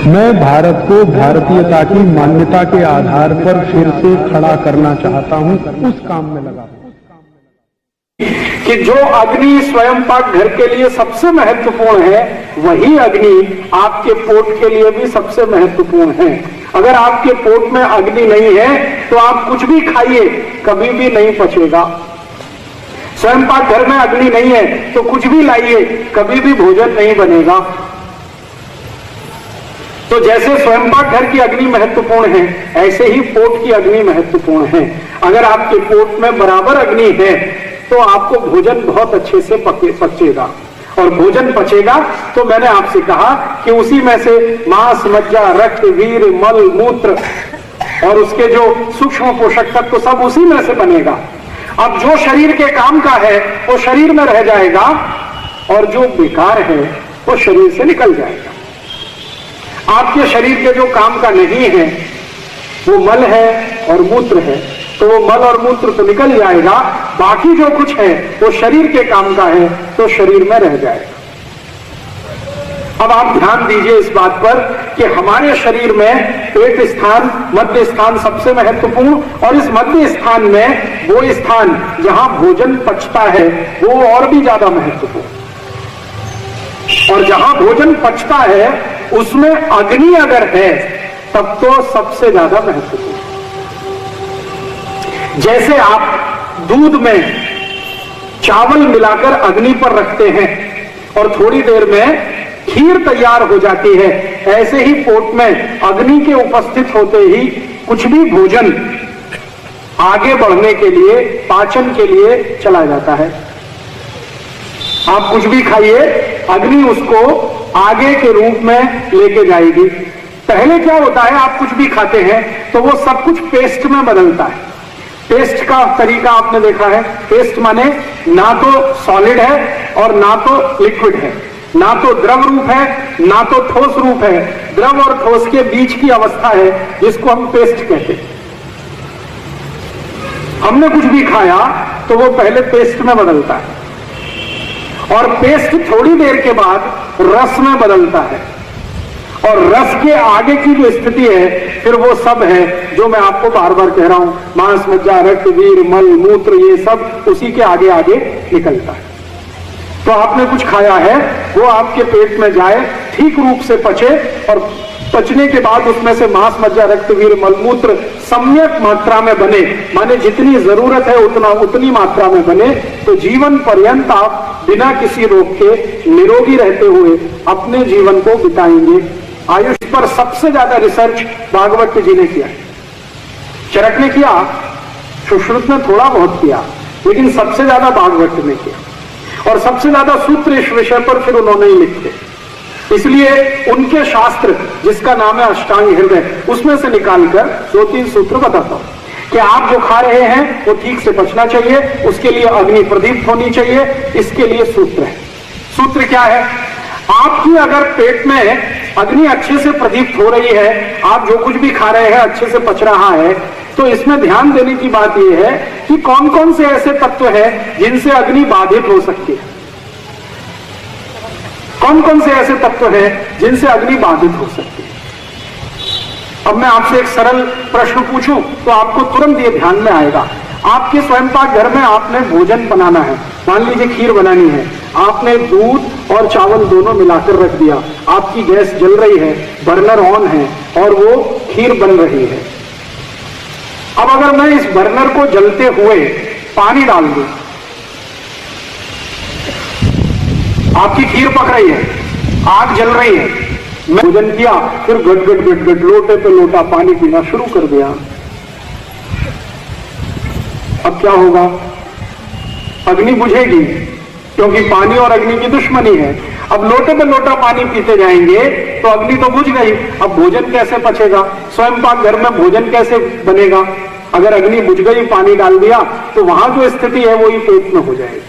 मैं भारत को भारतीयता की मान्यता के आधार पर फिर से खड़ा करना चाहता हूं, उस काम में लगा कि जो अग्नि स्वयं पाक घर के लिए सबसे महत्वपूर्ण है, वही अग्नि आपके पोट के लिए भी सबसे महत्वपूर्ण है। अगर आपके पोट में अग्नि नहीं है तो आप कुछ भी खाइए, कभी भी नहीं पचेगा। स्वयं पाक घर में अग्नि नहीं है तो कुछ भी लाइए, कभी भी भोजन नहीं बनेगा। तो जैसे स्वयं पाक घर की अग्नि महत्वपूर्ण है, ऐसे ही पोट की अग्नि महत्वपूर्ण है। अगर आपके पोट में बराबर अग्नि है तो आपको भोजन बहुत अच्छे से पचेगा, और भोजन पचेगा तो मैंने आपसे कहा कि उसी में से मांस, मज्जा, रक्त, वीर, मल, मूत्र और उसके जो सूक्ष्म पोषक तत्व तो सब उसी में से बनेगा। अब जो शरीर के काम का है वो शरीर में रह जाएगा, और जो बेकार है वो शरीर से निकल जाएगा। आपके शरीर के जो काम का नहीं है वो मल है और मूत्र है, तो वो मल और मूत्र तो निकल जाएगा, बाकी जो कुछ है वो शरीर के काम का है तो शरीर में रह जाएगा। अब आप ध्यान दीजिए इस बात पर कि हमारे शरीर में पेट स्थान, मध्य स्थान सबसे महत्वपूर्ण, और इस मध्य स्थान में वो स्थान जहां भोजन पचता है वो और भी ज्यादा महत्वपूर्ण। और जहां भोजन पचता है उसमें अग्नि अगर है तब तो सबसे ज्यादा महत्वपूर्ण। जैसे आप दूध में चावल मिलाकर अग्नि पर रखते हैं और थोड़ी देर में खीर तैयार हो जाती है, ऐसे ही पोट में अग्नि के उपस्थित होते ही कुछ भी भोजन आगे बढ़ने के लिए, पाचन के लिए चला जाता है। आप कुछ भी खाइए, अग्नि उसको आगे के रूप में लेके जाएगी। पहले क्या होता है, आप कुछ भी खाते हैं तो वो सब कुछ पेस्ट में बदलता है। पेस्ट का तरीका आपने देखा है। पेस्ट माने ना तो सॉलिड है और ना तो लिक्विड है, ना तो द्रव रूप है ना तो ठोस रूप है, द्रव और ठोस के बीच की अवस्था है जिसको हम पेस्ट कहते हैं। हमने कुछ भी खाया तो वो पहले पेस्ट में बदलता है, और पेस्ट थोड़ी देर के बाद रस में बदलता है, और रस के आगे की जो स्थिति है फिर वो सब है जो मैं आपको बार बार कह रहा हूं, मांस, मज्जा, रक्त, वीर, मल, मूत्र, ये सब उसी के आगे आगे निकलता है। तो आपने कुछ खाया है वो आपके पेट में जाए, ठीक रूप से पचे, और पचने के बाद उसमें से मांस, मज्जा, रक्त, वीर, मल, मूत्र सम्यक मात्रा में बने, माने जितनी जरूरत है उतनी मात्रा में बने, तो जीवन पर्यंत आप बिना किसी रोग के निरोगी रहते हुए अपने जीवन को बिताएंगे। आयुष पर सबसे ज्यादा रिसर्च भागवत जी ने किया, चरक ने किया, सुश्रुत ने थोड़ा बहुत किया, लेकिन सबसे ज्यादा भागवत ने किया, और सबसे ज्यादा सूत्र इस विषय पर फिर उन्होंने ही लिखे। इसलिए उनके शास्त्र, जिसका नाम है अष्टांग हृदय, उसमें से निकालकर 2-3 सूत्र बताता हूं कि आप जो खा रहे हैं वो ठीक से पचना चाहिए, उसके लिए अग्नि प्रदीप्त होनी चाहिए। इसके लिए सूत्र है। सूत्र क्या है? आपकी अगर पेट में अग्नि अच्छे से प्रदीप्त हो रही है, आप जो कुछ भी खा रहे हैं अच्छे से पच रहा है, तो इसमें ध्यान देने की बात यह है कि कौन कौन से ऐसे तत्व हैं जिनसे अग्नि बाधित हो सकती है। कौन कौन से ऐसे तत्व हैं जिनसे अग्नि बाधित हो सकती है। अब मैं आपसे एक सरल प्रश्न पूछूं तो आपको तुरंत ये ध्यान में आएगा। आपके स्वयं पाक घर में आपने भोजन बनाना है, मान लीजिए खीर बनानी है, आपने दूध और चावल दोनों मिलाकर रख दिया, आपकी गैस जल रही है, बर्नर ऑन है और वो खीर बन रही है। अब अगर मैं इस बर्नर को जलते हुए पानी डाल दूं, आपकी खीर पक रही है, आग जल रही है, मैं भोजन किया, फिर गट गट गट गट लोटे पे लोटा पानी पीना शुरू कर दिया। अब क्या होगा? अग्नि बुझेगी, क्योंकि पानी और अग्नि की दुश्मनी है। अब लोटे पे लोटा पानी पीते जाएंगे तो अग्नि तो बुझ गई, अब भोजन कैसे पचेगा? स्वयं पाक घर में भोजन कैसे बनेगा? अगर अग्नि बुझ गई, पानी डाल दिया, तो वहां जो स्थिति है वो ही पेट में हो जाएगी।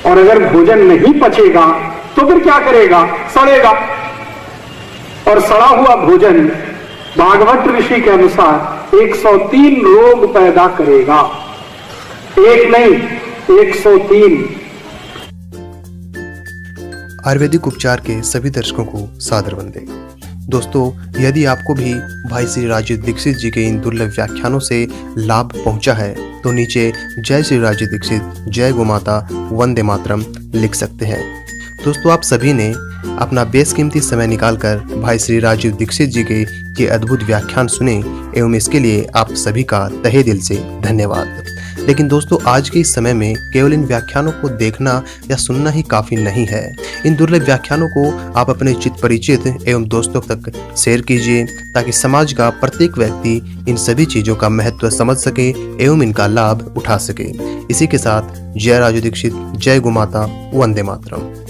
और अगर भोजन नहीं पचेगा तो फिर क्या करेगा? सड़ेगा, और सड़ा हुआ भोजन भागवत ऋषि के अनुसार 103 रोग पैदा करेगा। एक नहीं, 103। आयुर्वेदिक उपचार के सभी दर्शकों को सादर वंदे। दोस्तों, यदि आपको भी भाई श्री राजीव दीक्षित जी के इन दुर्लभ व्याख्यानों से लाभ पहुंचा है तो नीचे जय श्री राजीव दीक्षित, जय गोमाता, वंदे मातरम लिख सकते हैं। दोस्तों, आप सभी ने अपना बेशकीमती समय निकालकर भाई श्री राजीव दीक्षित जी के ये अद्भुत व्याख्यान सुने एवं इसके लिए आप सभी का तहे दिल से धन्यवाद। लेकिन दोस्तों, आज के इस समय में केवल इन व्याख्यानों को देखना या सुनना ही काफ़ी नहीं है। इन दुर्लभ व्याख्यानों को आप अपने चित परिचित एवं दोस्तों तक शेयर कीजिए ताकि समाज का प्रत्येक व्यक्ति इन सभी चीज़ों का महत्व समझ सके एवं इनका लाभ उठा सके। इसी के साथ जय राजीव दीक्षित, जय गोमाता, वंदे मातरम।